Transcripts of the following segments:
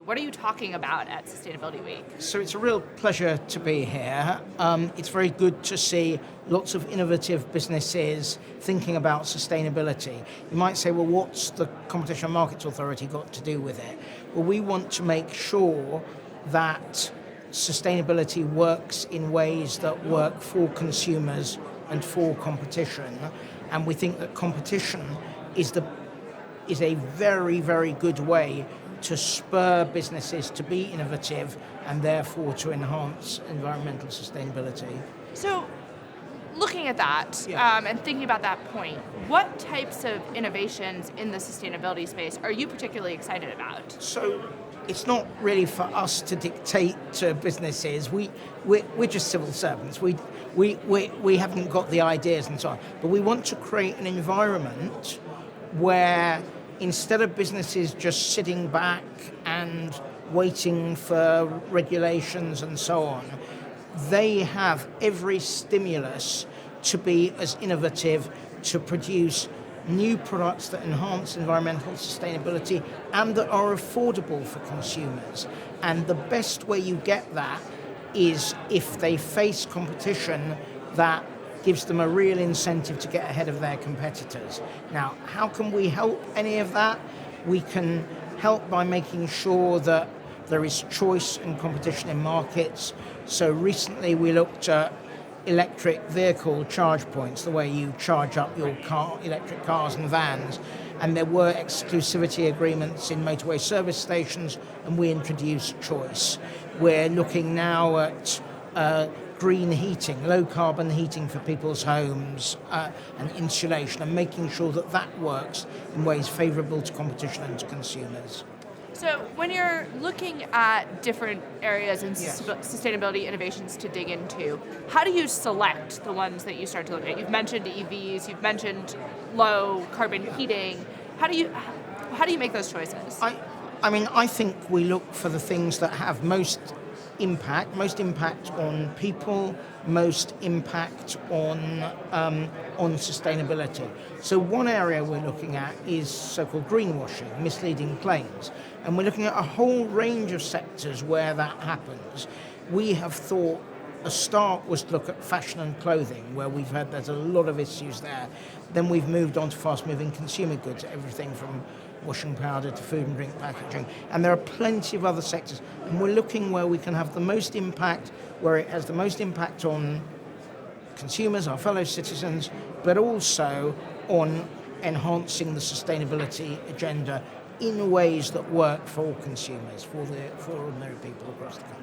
What are you talking about at Sustainability Week? So it's a real pleasure to be here. It's very good to see lots of innovative businesses thinking about sustainability. You might say, well, what's the Competition and Markets Authority got to do with it? Well, we want to make sure that sustainability works in ways that work for consumers and for competition. And we think that competition is a very, very good way to spur businesses to be innovative and therefore to enhance environmental sustainability. So, looking at that and thinking about that point, what types of innovations in the sustainability space are you particularly excited about? So, it's not really for us to dictate to businesses. We're just civil servants. We haven't got the ideas and so on. But we want to create an environment where instead of businesses just sitting back and waiting for regulations and so on, they have every stimulus to be as innovative, to produce new products that enhance environmental sustainability and that are affordable for consumers. And the best way you get that is if they face competition that gives them a real incentive to get ahead of their competitors. Now, how can we help any of that? We can help by making sure that there is choice and competition in markets. So recently we looked at electric vehicle charge points, the way you charge up your electric cars and vans. And there were exclusivity agreements in motorway service stations, and we introduced choice. We're looking now at green heating, low carbon heating for people's homes and insulation, and making sure that that works in ways favourable to competition and to consumers. So when you're looking at different areas in sustainability innovations to dig into, how do you select the ones that you start to look at? You've mentioned EVs, you've mentioned low carbon heating. How do you make those choices? I think we look for the things that have most impact on people, most impact on sustainability. So one area we're looking at is so-called greenwashing, misleading claims. And we're looking at a whole range of sectors where that happens. We have thought a start was to look at fashion and clothing, where we've heard there's a lot of issues there. Then we've moved on to fast-moving consumer goods, everything from washing powder to food and drink packaging. And there are plenty of other sectors. And we're looking where we can have the most impact, where it has the most impact on consumers, our fellow citizens, but also on enhancing the sustainability agenda in ways that work for all consumers, for ordinary people across the country.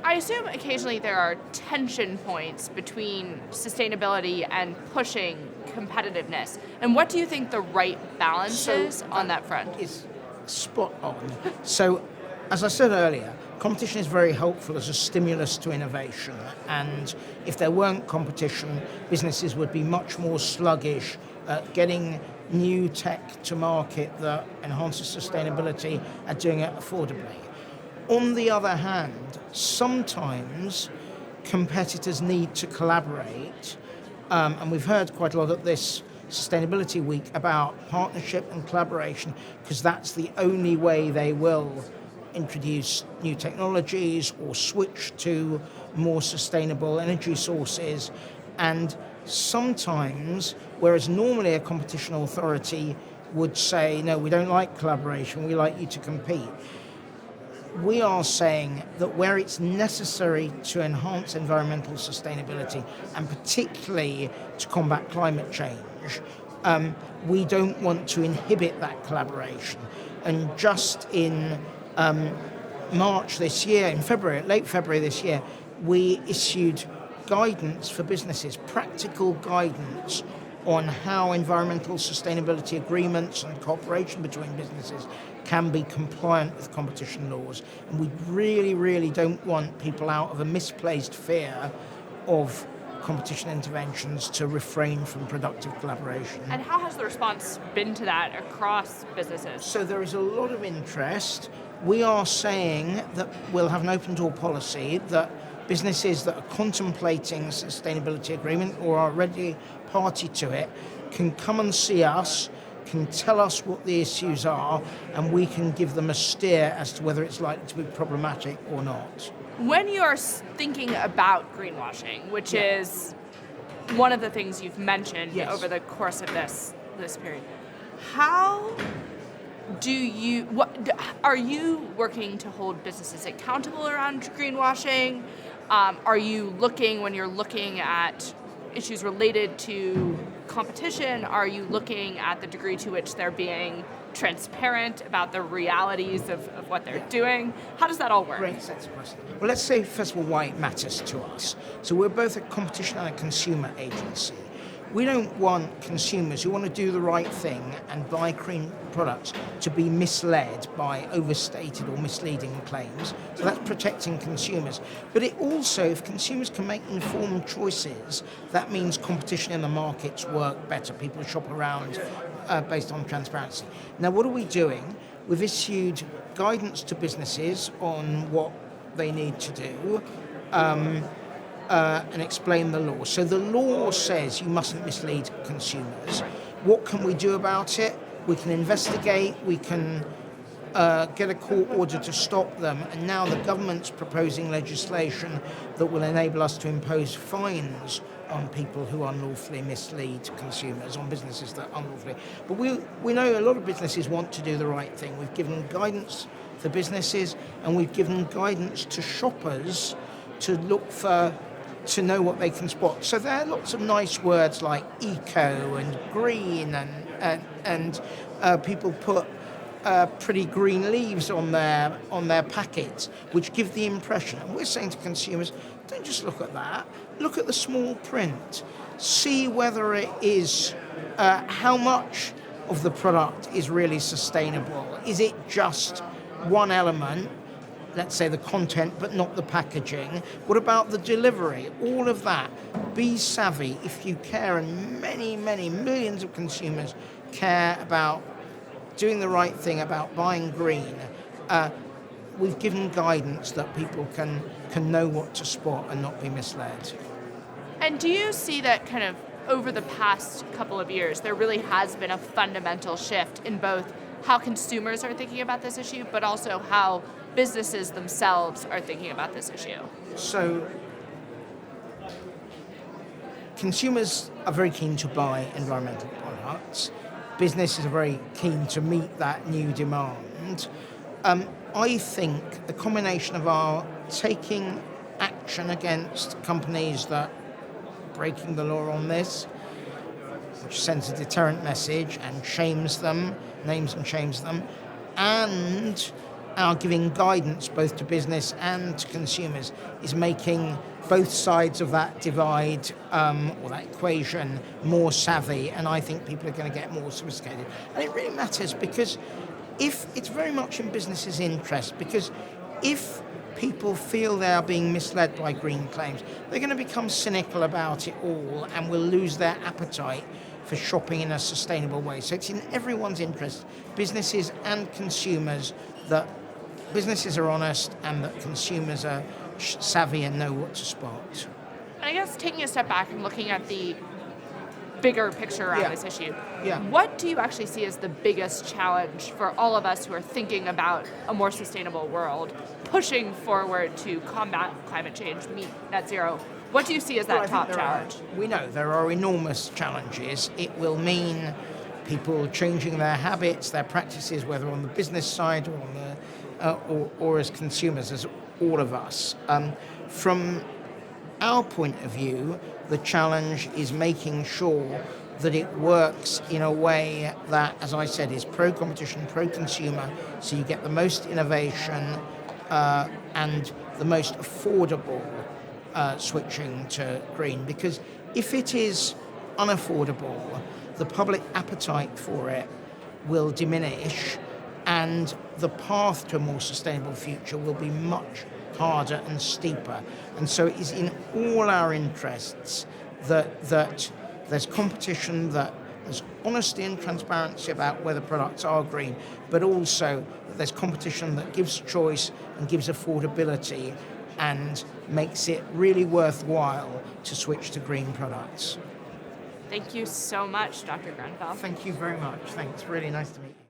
I assume occasionally there are tension points between sustainability and pushing competitiveness. And what do you think the right balance is on that front? It's spot on. So, as I said earlier, competition is very helpful as a stimulus to innovation. And if there weren't competition, businesses would be much more sluggish at getting new tech to market that enhances sustainability and doing it affordably. On the other hand, sometimes competitors need to collaborate, and we've heard quite a lot at this Sustainability Week about partnership and collaboration, because that's the only way they will introduce new technologies or switch to more sustainable energy sources. And sometimes, whereas normally a competition authority would say, no, we don't like collaboration, we like you to compete, we are saying that where it's necessary to enhance environmental sustainability, and particularly to combat climate change, we don't want to inhibit that collaboration. And just in March this year, late February this year, we issued guidance for businesses, practical guidance on how environmental sustainability agreements and cooperation between businesses can be compliant with competition laws. And we really, really don't want people out of a misplaced fear of competition interventions to refrain from productive collaboration. And how has the response been to that across businesses? So there is a lot of interest. We are saying that we'll have an open door policy, that businesses that are contemplating a sustainability agreement or are already party to it can come and see us can tell us what the issues are, and we can give them a steer as to whether it's likely to be problematic or not. When you are thinking about greenwashing, which is one of the things you've mentioned over the course of this period, how are you working to hold businesses accountable around greenwashing? Are you when you're looking at issues related to competition, are you looking at the degree to which they're being transparent about the realities of what they're doing? How does that all work? Great sense of question. Well, let's say, first of all, why it matters to us. So we're both a competition and a consumer agency. We don't want consumers who want to do the right thing and buy green products to be misled by overstated or misleading claims. So that's protecting consumers. But it also, if consumers can make informed choices, that means competition in the markets work better. People shop around based on transparency. Now, what are we doing? We've issued guidance to businesses on what they need to do. And explain the law. So the law says you mustn't mislead consumers. What can we do about it? We can investigate, we can get a court order to stop them, and now the government's proposing legislation that will enable us to impose fines on people who unlawfully mislead consumers, on businesses that unlawfully. But we know a lot of businesses want to do the right thing. We've given guidance to businesses, and we've given guidance to shoppers to look to know what they can spot. So there are lots of nice words like eco and green, and people put pretty green leaves on their packets, which give the impression. And we're saying to consumers, don't just look at that. Look at the small print. See whether it is how much of the product is really sustainable. Is it just one element? Let's say the content, but not the packaging. What about the delivery? All of that. Be savvy if you care, and many, many millions of consumers care about doing the right thing, about buying green. We've given guidance that people can know what to spot and not be misled. And do you see that kind of over the past couple of years, there really has been a fundamental shift in both how consumers are thinking about this issue, but also how businesses themselves are thinking about this issue? So consumers are very keen to buy environmental products. Businesses are very keen to meet that new demand. I think the combination of our taking action against companies that are breaking the law on this, which sends a deterrent message and shames them, names and shames them, and our giving guidance both to business and to consumers is making both sides of that divide or that equation more savvy, and I think people are going to get more sophisticated. And it really matters because if it's very much in businesses' interest, because if people feel they are being misled by green claims, they're going to become cynical about it all and will lose their appetite for shopping in a sustainable way. So it's in everyone's interest, businesses and consumers, that businesses are honest and that consumers are savvy and know what to spot. And I guess taking a step back and looking at the bigger picture around this issue, what do you actually see as the biggest challenge for all of us who are thinking about a more sustainable world, pushing forward to combat climate change, meet net zero? What do you see as that top challenge? We know there are enormous challenges. It will mean people changing their habits, their practices, whether on the business side or on the or as consumers, as all of us. From our point of view, the challenge is making sure that it works in a way that, as I said, is pro-competition, pro-consumer, so you get the most innovation and the most affordable switching to green. Because if it is unaffordable, the public appetite for it will diminish, and the path to a more sustainable future will be much harder and steeper. And so it is in all our interests that there's competition, that there's honesty and transparency about whether products are green, but also that there's competition that gives choice and gives affordability and makes it really worthwhile to switch to green products. Thank you so much, Dr. Grenfell. Thank you very much. Thanks. Really nice to meet you.